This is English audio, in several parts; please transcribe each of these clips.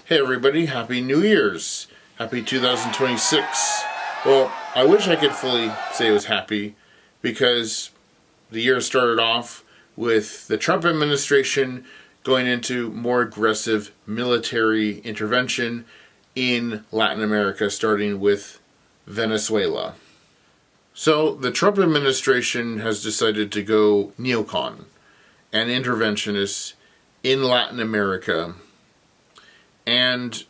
Hey everybody, Happy New Year's! Happy 2026. Well, I wish I could fully say it was happy because the year started off with the Trump administration going into more aggressive military intervention in Latin America, starting with Venezuela. So the Trump administration has decided to go neocon and interventionist in Latin America. And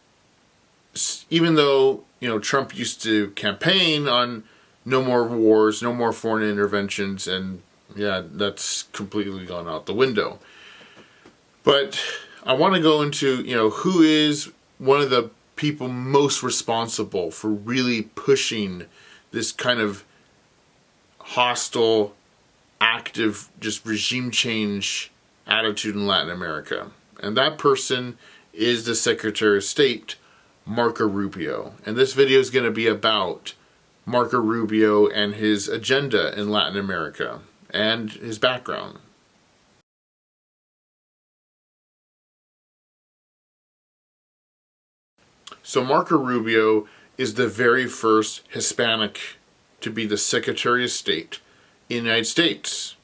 even though, Trump used to campaign on no more wars, no more foreign interventions, and that's completely gone out the window. But I want to go into, who is one of the people most responsible for really pushing this kind of hostile, active, just regime change attitude in Latin America. And that person is the Secretary of State, Marco Rubio. And this video is going to be about Marco Rubio and his agenda in Latin America and his background. So Marco Rubio is the very first Hispanic to be the Secretary of State in the United States.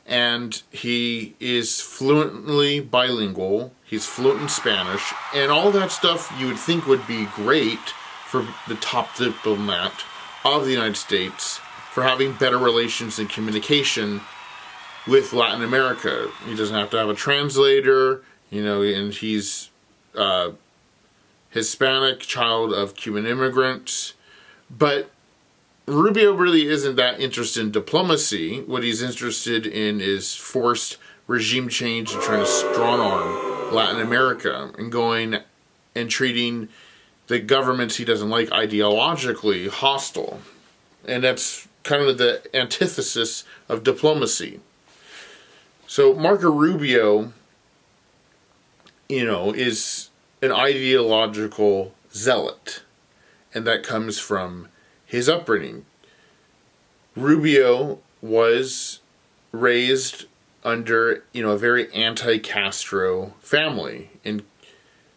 And he is fluently bilingual, he's fluent in Spanish, and all that stuff you would think would be great for the top diplomat of the United States for having better relations and communication with Latin America. He doesn't have to have a translator, and he's Hispanic, child of Cuban immigrants. But Rubio really isn't that interested in diplomacy. What he's interested in is forced regime change and trying to strong-arm Latin America and going and treating the governments he doesn't like ideologically hostile. And that's kind of the antithesis of diplomacy. So Marco Rubio, is an ideological zealot. And that comes from his upbringing. Rubio was raised under, a very anti-Castro family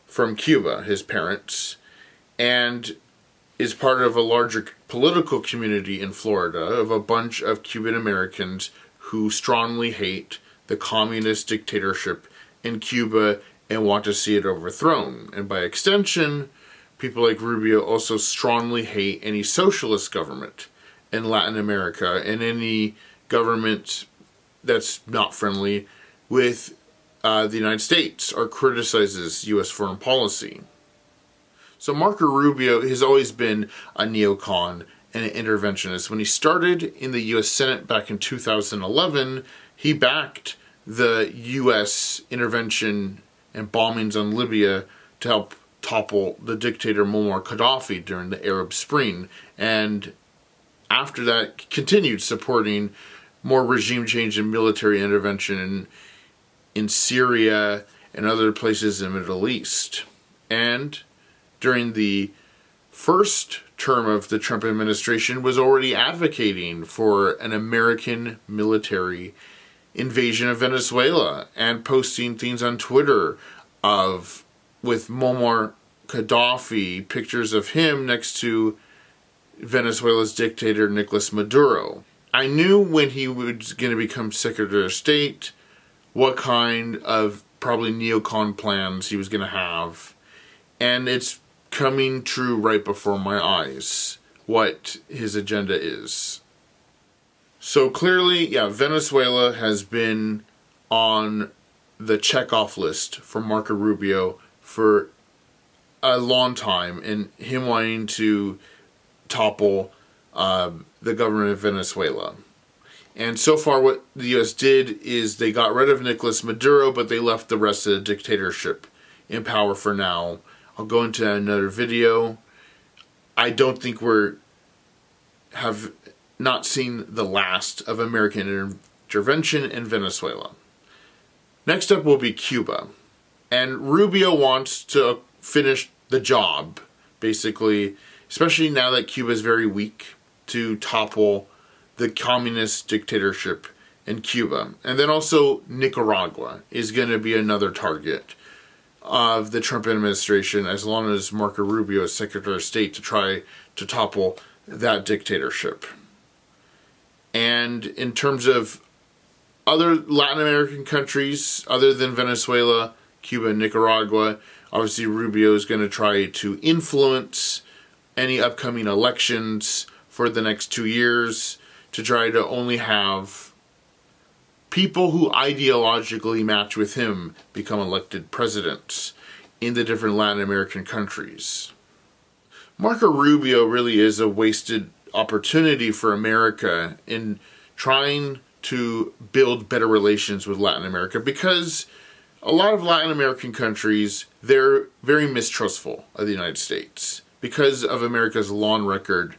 from Cuba, his parents, and is part of a larger political community in Florida of a bunch of Cuban Americans who strongly hate the communist dictatorship in Cuba and want to see it overthrown. And by extension, people like Rubio also strongly hate any socialist government in Latin America and any government that's not friendly with the United States or criticizes U.S. foreign policy. So Marco Rubio has always been a neocon and an interventionist. When he started in the U.S. Senate back in 2011, he backed the U.S. intervention and bombings on Libya to help topple the dictator Muammar Gaddafi during the Arab Spring, and after that continued supporting more regime change and military intervention in Syria and other places in the Middle East. And during the first term of the Trump administration was already advocating for an American military invasion of Venezuela and posting things on Twitter with Muammar Gaddafi, pictures of him next to Venezuela's dictator Nicolas Maduro. I knew when he was going to become Secretary of State what kind of probably neocon plans he was going to have. And it's coming true right before my eyes what his agenda is. So clearly, Venezuela has been on the checkoff list for Marco Rubio for a long time, and him wanting to topple the government of Venezuela. And so far what the U.S. did is they got rid of Nicolas Maduro, but they left the rest of the dictatorship in power for now. I'll go into another video. I don't think have not seen the last of American intervention in Venezuela. Next up will be Cuba. And Rubio wants to finish the job, basically, especially now that Cuba is very weak, to topple the communist dictatorship in Cuba. And then also Nicaragua is going to be another target. of the Trump administration, as long as Marco Rubio is Secretary of State, to try to topple that dictatorship. And in terms of other Latin American countries, other than Venezuela, Cuba, and Nicaragua, obviously Rubio is going to try to influence any upcoming elections for the next 2 years to try to only have people who ideologically match with him become elected presidents in the different Latin American countries. Marco Rubio really is a wasted opportunity for America in trying to build better relations with Latin America, because a lot of Latin American countries, they're very mistrustful of the United States because of America's long record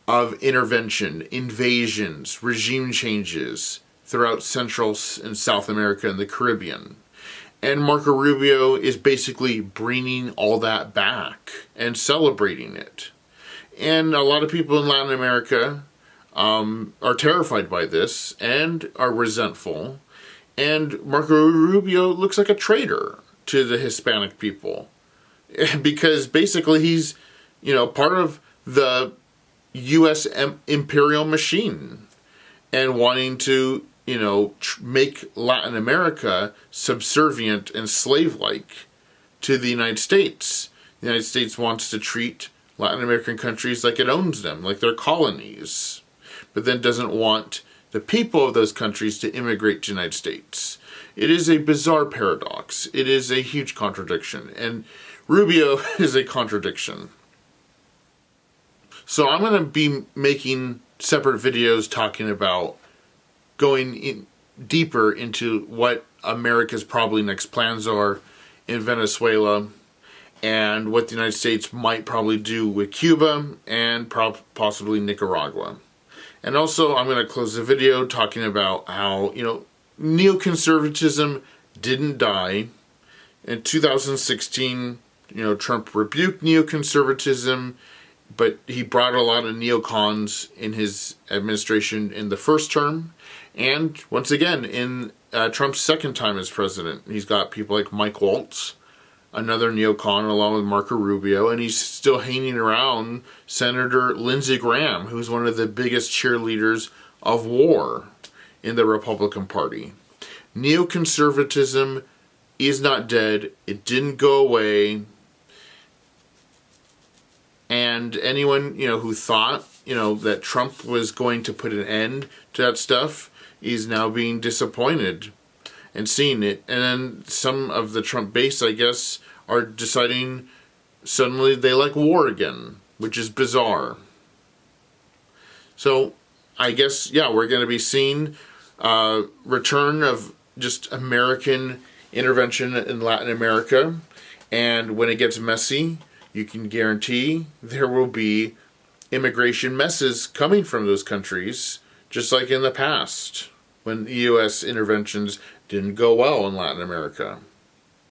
of intervention, invasions, regime changes throughout Central and South America and the Caribbean. And Marco Rubio is basically bringing all that back and celebrating it. And a lot of people in Latin America are terrified by this and are resentful. And Marco Rubio looks like a traitor to the Hispanic people, because basically he's, part of the U.S. imperial machine and wanting to, make Latin America subservient and slave-like to the United States. The United States wants to treat Latin American countries like it owns them, like they're colonies, but then doesn't want the people of those countries to immigrate to the United States. It is a bizarre paradox. It is a huge contradiction, and Rubio is a contradiction. So I'm going to be making separate videos talking about going in deeper into what America's probably next plans are in Venezuela, and what the United States might probably do with Cuba and possibly Nicaragua. And also, I'm going to close the video talking about how, neoconservatism didn't die. In 2016, Trump rebuked neoconservatism, but he brought a lot of neocons in his administration in the first term. And once again, in Trump's second time as president, he's got people like Mike Waltz, another neocon, along with Marco Rubio, and he's still hanging around Senator Lindsey Graham, who's one of the biggest cheerleaders of war in the Republican Party. Neoconservatism is not dead. It didn't go away. And anyone, who thought, that Trump was going to put an end to that stuff is now being disappointed and seeing it. And then some of the Trump base, I guess, are deciding suddenly they like war again, which is bizarre. So I guess, we're going to be seeing return of just American intervention in Latin America. And when it gets messy, you can guarantee there will be immigration messes coming from those countries, just like in the past when the U.S. interventions didn't go well in Latin America.